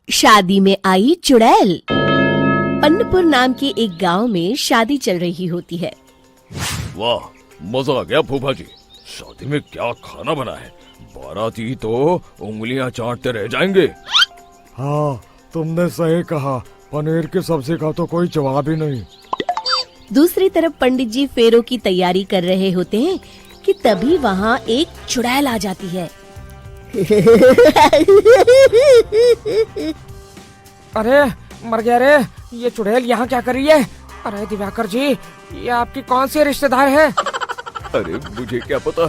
शादी में आई चुड़ैल। अन्नपुर नाम के एक गांव में शादी चल रही होती है। वाह, मजा आ गया फूफा जी। शादी में क्या खाना बना है, बाराती तो उंगलियां चाटते रह जाएंगे। हाँ, तुमने सही कहा, पनीर की सब्जी का तो कोई जवाब ही नहीं। दूसरी तरफ पंडित जी फेरों की तैयारी कर रहे होते हैं कि तभी वहाँ एक चुड़ैल आ जाती है। अरे मर गया रे, ये चुड़ैल यहाँ क्या कर रही है? अरे दिवाकर जी, ये आपकी कौन सी रिश्तेदार है? अरे मुझे क्या पता,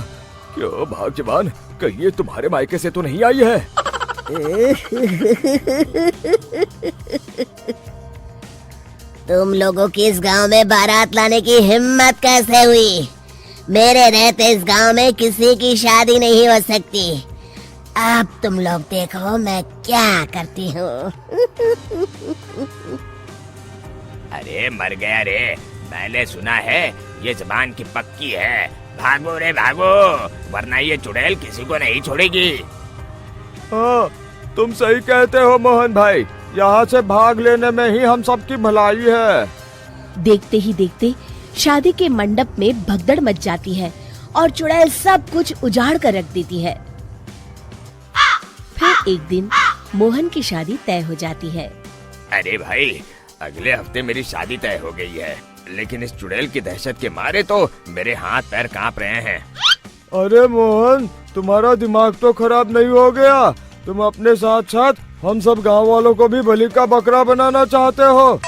क्यों भाग्यवान, कहीं ये तुम्हारे मायके से तो नहीं आई है। तुम लोगों की इस गांव में बारात लाने की हिम्मत कैसे हुई? मेरे रहते इस गांव में किसी की शादी नहीं हो सकती। अब तुम लोग देखो मैं क्या करती हूँ। अरे मर गया रे, मैंने सुना है ये जबान की पक्की है। भागो रे भागो, वरना ये चुड़ैल किसी को नहीं छोड़ेगी। हाँ, तुम सही कहते हो मोहन भाई, यहाँ से भाग लेने में ही हम सबकी भलाई है। देखते ही देखते शादी के मंडप में भगदड़ मच जाती है और चुड़ैल सब कुछ उजाड़ कर रख देती है। फिर एक दिन मोहन की शादी तय हो जाती है। अरे भाई, अगले हफ्ते मेरी शादी तय हो गई है, लेकिन इस चुड़ैल की दहशत के मारे तो मेरे हाथ पैर कांप रहे हैं। अरे मोहन, तुम्हारा दिमाग तो खराब नहीं हो गया? तुम अपने साथ साथ हम सब गांव वालों को भी बलि का बकरा बनाना चाहते हो?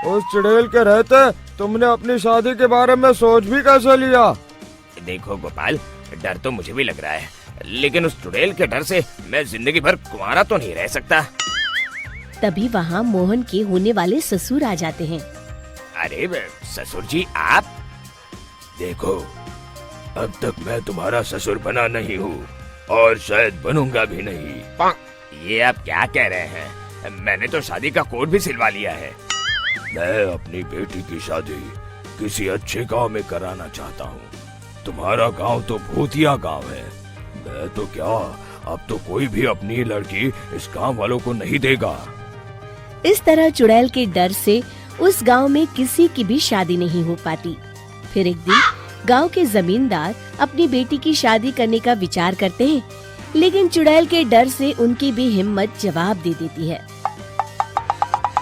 उस चुड़ैल के रहते तुमने अपनी शादी के बारे में सोच भी कैसे लिया? देखो गोपाल, डर तो मुझे भी लग रहा है, लेकिन उस चुड़ैल के डर से मैं जिंदगी भर कुंवारा तो नहीं रह सकता। तभी वहाँ मोहन के होने वाले ससुर आ जाते हैं। अरे ससुर जी आप? देखो, अब तक मैं तुम्हारा ससुर बना नहीं हूँ और शायद बनूंगा भी नहीं। ये आप क्या कह रहे हैं? मैंने तो शादी का कोड भी सिलवा लिया है। मैं अपनी बेटी की शादी किसी अच्छे गांव में कराना चाहता हूँ। तुम्हारा गांव तो भूतिया गांव है। मैं तो क्या, अब तो कोई भी अपनी लड़की इस गांव वालों को नहीं देगा। इस तरह चुड़ैल के डर से उस गांव में किसी की भी शादी नहीं हो पाती। फिर एक दिन गांव के जमींदार अपनी बेटी की शादी करने का विचार करते हैं, लेकिन चुड़ैल के डर से उनकी भी हिम्मत जवाब दे देती है।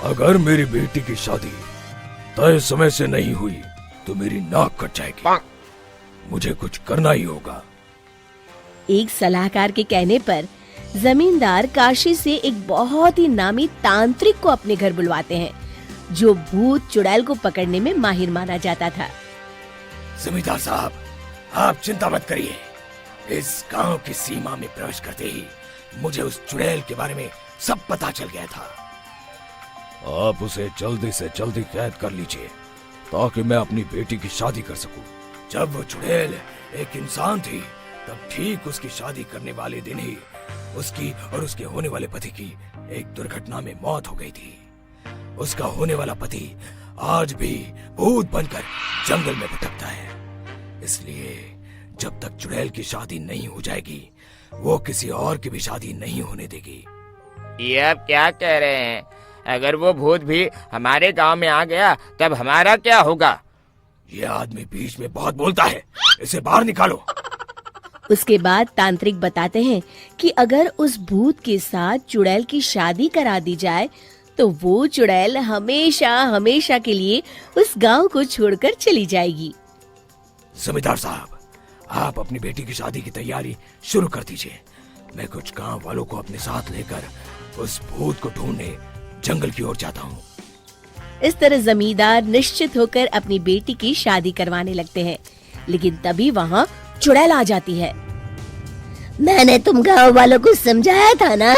अगर मेरी बेटी की शादी तय समय से नहीं हुई तो मेरी नाक कट जाएगी। मुझे कुछ करना ही होगा। एक सलाहकार के कहने पर जमींदार काशी से एक बहुत ही नामी तांत्रिक को अपने घर बुलवाते हैं, जो भूत चुड़ैल को पकड़ने में माहिर माना जाता था। जमींदार साहब, आप चिंता मत करिए। इस गांव की सीमा में प्रवेश करते ही मुझे उस चुड़ैल के बारे में सब पता चल गया था। आप उसे जल्दी से जल्दी कैद कर लीजिए ताकि मैं अपनी बेटी की शादी कर सकूं। जब वो चुड़ैल एक इंसान थी, तब ठीक उसकी शादी करने वाले दिन ही उसकी और उसके होने वाले पति की एक दुर्घटना में मौत हो गई थी। उसका होने वाला पति आज भी भूत बनकर जंगल में भटकता है। इसलिए जब तक चुड़ैल की शादी नहीं हो जाएगी, वो किसी और की भी शादी नहीं होने देगी। ये आप क्या कह रहे हैं? अगर वो भूत भी हमारे गांव में आ गया, तब हमारा क्या होगा? ये आदमी बीच में बहुत बोलता है, इसे बाहर निकालो। उसके बाद तांत्रिक बताते हैं कि अगर उस भूत के साथ चुड़ैल की शादी करा दी जाए तो वो चुड़ैल हमेशा हमेशा के लिए उस गांव को छोड़कर चली जाएगी। जमींदार साहब, आप अपनी बेटी की शादी की तैयारी शुरू कर दीजिए। मैं कुछ गांव वालों को अपने साथ लेकर उस भूत को ढूंढने जंगल की ओर जाता हूँ। इस तरह जमींदार निश्चित होकर अपनी बेटी की शादी करवाने लगते हैं, लेकिन तभी वहाँ चुड़ैल आ जाती है। मैंने तुम गांव वालों को समझाया था ना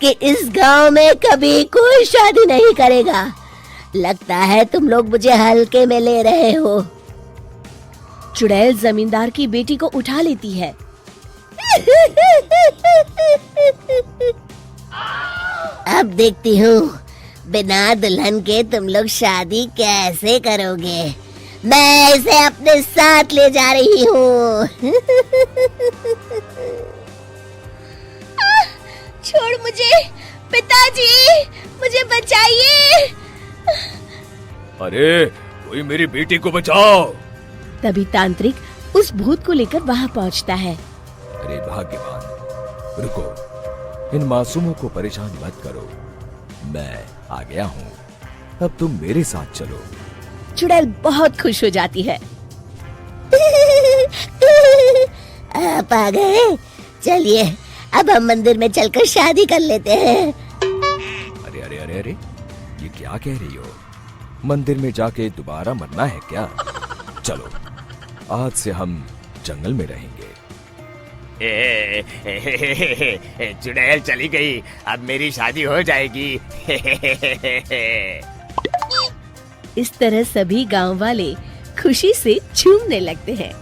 कि इस गांव में कभी कोई शादी नहीं करेगा। लगता है तुम लोग मुझे हल्के में ले रहे हो। चुड़ैल जमींदार की बेटी को उठा लेती है। अब देखती हूँ बिना दुल्हन के तुम लोग शादी कैसे करोगे। मैं इसे अपने साथ ले जा रही हूँ। छोड़ मुझे, पिताजी, मुझे बचाइए। अरे कोई मेरी बेटी को बचाओ। तभी तांत्रिक उस भूत को लेकर वहां पहुंचता है। अरे भाग्यवान, रुको, इन मासूमों को परेशान मत करो, मैं आ गया हूँ, अब तुम मेरे साथ चलो। चुड़ैल बहुत खुश हो जाती है। आप आ गए, चलिए अब हम मंदिर में चलकर शादी कर लेते हैं। अरे अरे अरे अरे, ये क्या कह रही हो? मंदिर में जाके दोबारा मरना है क्या? चलो, आज से हम जंगल में रहेंगे। चुड़ैल चली गई, अब मेरी शादी हो जाएगी। इस तरह सभी गांव वाले खुशी से झूमने लगते हैं।